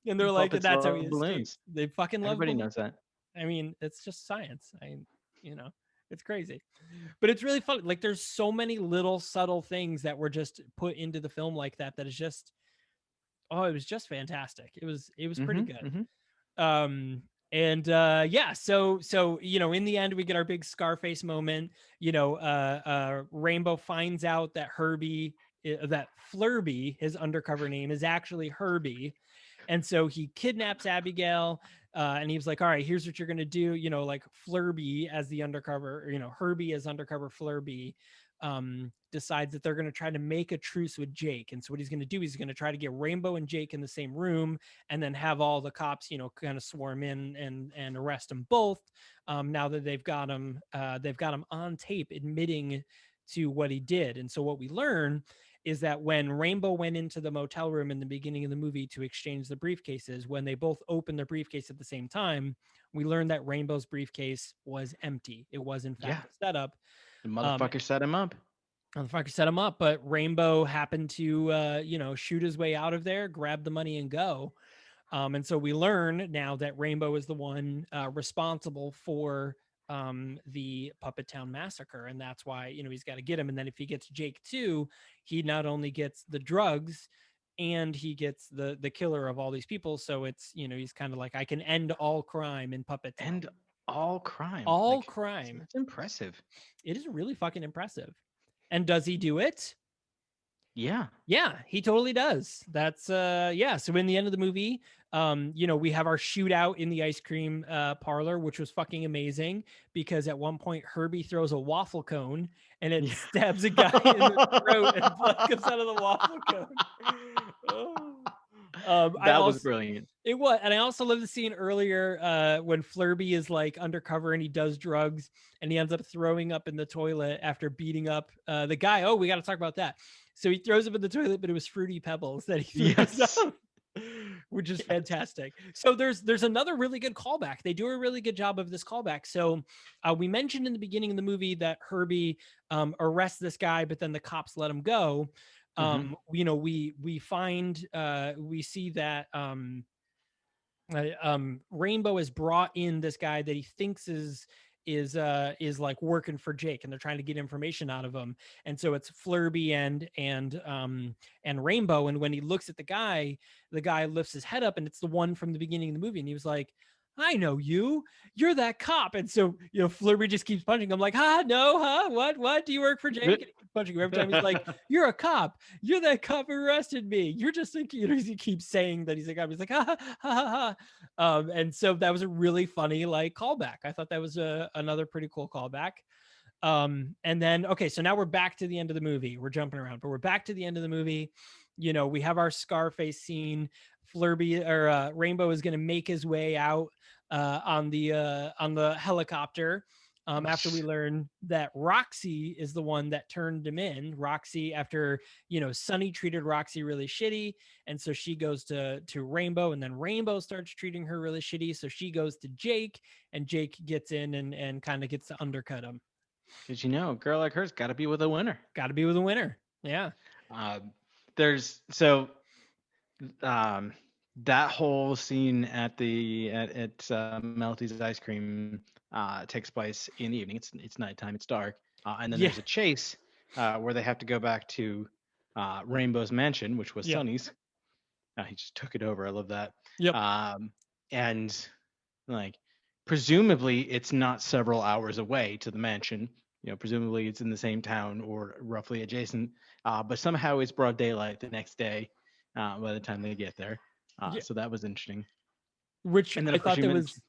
and they're like, that's how he escapes. They fucking love everybody knows that. I mean, it's just science. It's crazy, but it's really fun. Like there's so many little subtle things that were just put into the film like that is just, it was just fantastic. It was pretty good. So in the end we get our big Scarface moment. Rainbow finds out that that Flurby, his undercover name, is actually Herbie, and so he kidnaps Abigail. And he was like, all right, here's what you're going to do. Like Flurby as the undercover, Herbie as undercover Flurby, decides that they're going to try to make a truce with Jake. And so what he's going to do is he's going to try to get Rainbow and Jake in the same room, and then have all the cops, kind of swarm in and arrest them both. Now that they've got him on tape admitting to what he did. And so what we learn is that when Rainbow went into the motel room in the beginning of the movie to exchange the briefcases, when they both opened their briefcase at the same time, we learned that Rainbow's briefcase was empty. It was in fact a setup. The motherfucker set him up. But Rainbow happened to, shoot his way out of there, grab the money, and go. And so we learn now that Rainbow is the one responsible for the Puppet Town massacre, and that's why he's got to get him. And then if he gets Jake too, he not only gets the drugs and he gets the killer of all these people. So it's he's kind of like, I can end all crime in Puppet Town. End all crime. Crime. It's impressive. It is really fucking impressive. And does he do it? Yeah, he totally does. That's so in the end of the movie, we have our shootout in the ice cream parlor, which was fucking amazing, because at one point Herbie throws a waffle cone and it stabs a guy in the throat, and blood comes out of the waffle cone. That was brilliant. It was. And I also love the scene earlier when Flurby is like undercover and he does drugs, and he ends up throwing up in the toilet after beating up the guy. Oh, we got to talk about that. So he throws up in the toilet, but it was Fruity Pebbles that he throws up, which is fantastic. So there's another really good callback. They do a really good job of this callback. So we mentioned in the beginning of the movie that Herbie arrests this guy, but then the cops let him go. We see that Rainbow has brought in this guy that he thinks is is like working for Jake, and they're trying to get information out of him. And so it's Flurby and Rainbow. And when he looks at the guy lifts his head up, and it's the one from the beginning of the movie. And he was like, I know you. You're that cop. And so, Flurby just keeps punching him like, no, what? Do you work for Jake? And he keeps punching him every time. He's like, you're a cop. You're that cop who arrested me. You're just thinking, he keeps saying that he's a cop. He's like, ha. And so that was a really funny like callback. I thought that was another pretty cool callback. And then, okay, so now we're back to the end of the movie. We're jumping around, but we're back to the end of the movie. We have our Scarface scene. Flurby or Rainbow is going to make his way out on the helicopter after we learn that Roxy is the one that turned him in. Roxy, after Sonny treated Roxy really shitty, and so she goes to Rainbow, and then Rainbow starts treating her really shitty, so she goes to Jake, and Jake gets in and kind of gets to undercut him. Did you know a girl like her's got to be with a winner? Got to be with a winner. Yeah. That whole scene at Melty's ice cream takes place in the evening. It's nighttime. It's dark, and then there's a chase where they have to go back to Rainbow's mansion, which was Sonny's. He just took it over. I love that. Yep. And like, presumably, it's not several hours away to the mansion. Presumably it's in the same town or roughly adjacent. But somehow it's broad daylight the next day by the time they get there. So that was interesting. Which I thought that was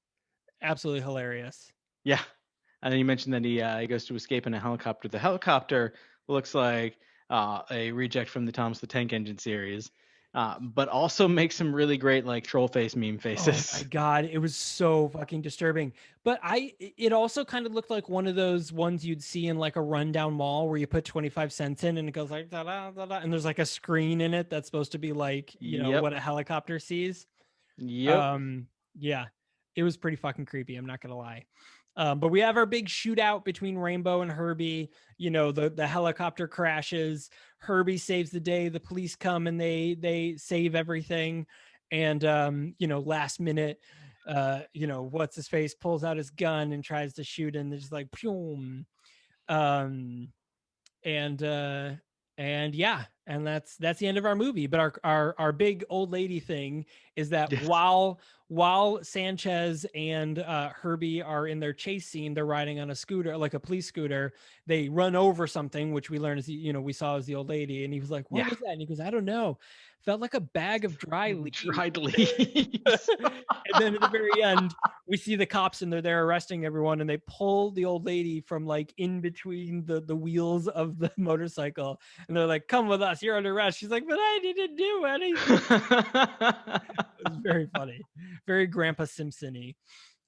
absolutely hilarious. Yeah. And then you mentioned that he goes to escape in a helicopter. The helicopter looks like a reject from the Thomas the Tank Engine series, but also makes some really great like troll face meme faces. Oh my God, it was so fucking disturbing. But it also kind of looked like one of those ones you'd see in like a rundown mall where you put 25 cents in and it goes like da da da da, and there's like a screen in it that's supposed to be like what a helicopter sees. Yep. Yeah, it was pretty fucking creepy. I'm not gonna lie. But we have our big shootout between Rainbow and Herbie. The helicopter crashes. Herbie saves the day. The police come and they save everything. And last minute, what's his face pulls out his gun and tries to shoot, and there's like, boom. And yeah, and that's the end of our movie. But our big old lady thing is that while Sanchez and Herbie are in their chase scene, they're riding on a scooter, like a police scooter. They run over something, which we learned we saw as the old lady, and he was like, "What was that?" And he goes, "I don't know. Felt like a bag of dry leaves." Dried leaves. And then at the very end, we see the cops and they're there arresting everyone, and they pull the old lady from like in between the wheels of the motorcycle, and they're like, "Come with us, you're under arrest." She's like, "But I didn't do anything." It was very funny, very Grandpa Simpson-y.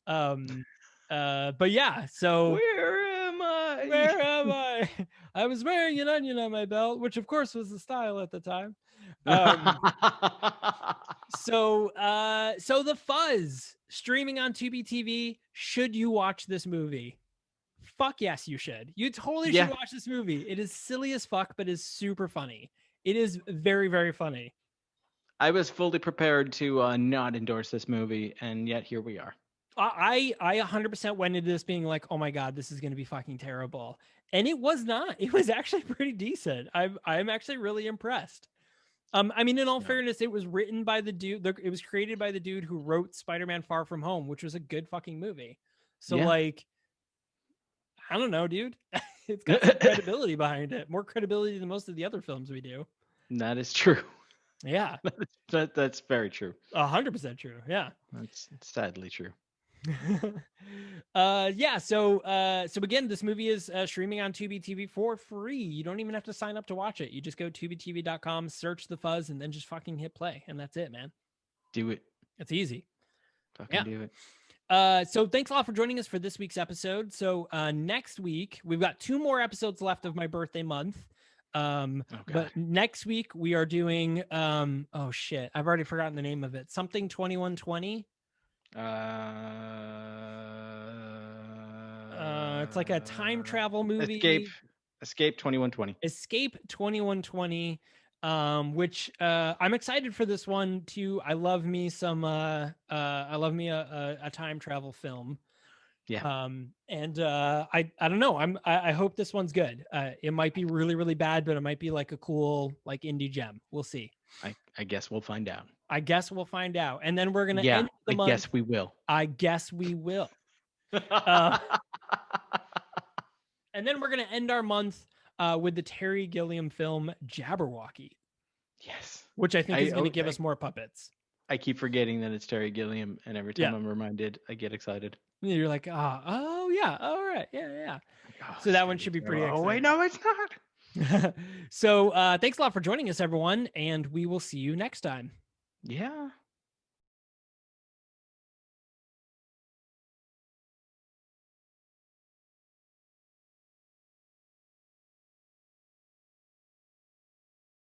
But yeah, so where am I? I was wearing an onion on my belt, which of course was the style at the time. So the Fuzz streaming on Tubi TV. Should you watch this movie? Fuck yes, you should. You totally should watch this movie. It is silly as fuck, but is super funny. It is very, very funny. I was fully prepared to not endorse this movie, and yet here we are. I 100% went into this being like, oh my God, this is going to be fucking terrible. And it was not. It was actually pretty decent. I'm actually really impressed. I mean, in all fairness, it was written by the dude. It was created by the dude who wrote Spider-Man: Far From Home, which was a good fucking movie. So like, I don't know, dude. It's got some credibility behind it. More credibility than most of the other films we do. That is true. Yeah. That's very true. 100% true. Yeah. That's sadly true. So again, this movie is streaming on Tubi TV for free. You don't even have to sign up to watch it. You just go tubitv.com, search The Fuzz, and then just fucking hit play, and that's it, man. Do it. It's easy. Fucking do it. So thanks a lot for joining us for this week's episode. So next week we've got 2 more episodes left of my birthday month. But next week we are doing oh shit, I've already forgotten the name of it. Something 2120. It's like a time travel movie. Escape 2120. Escape 2120. Which I'm excited for this one too. I love me a time travel film. Yeah. And I don't know. I hope this one's good. It might be really, really bad, but it might be like a cool like indie gem. We'll see. I guess we'll find out. I guess we'll find out. And then we're gonna Yeah, end the I month. guess we will. I guess we will. And then we're gonna end our month with the Terry Gilliam film Jabberwocky. Yes. Which I think is gonna give us more puppets. I keep forgetting that it's Terry Gilliam, and every time I'm reminded, I get excited. You're like, oh yeah, all right, yeah. Oh, so that one should be pretty exciting. Oh wait, no, it's not. So thanks a lot for joining us, everyone, and we will see you next time. Yeah.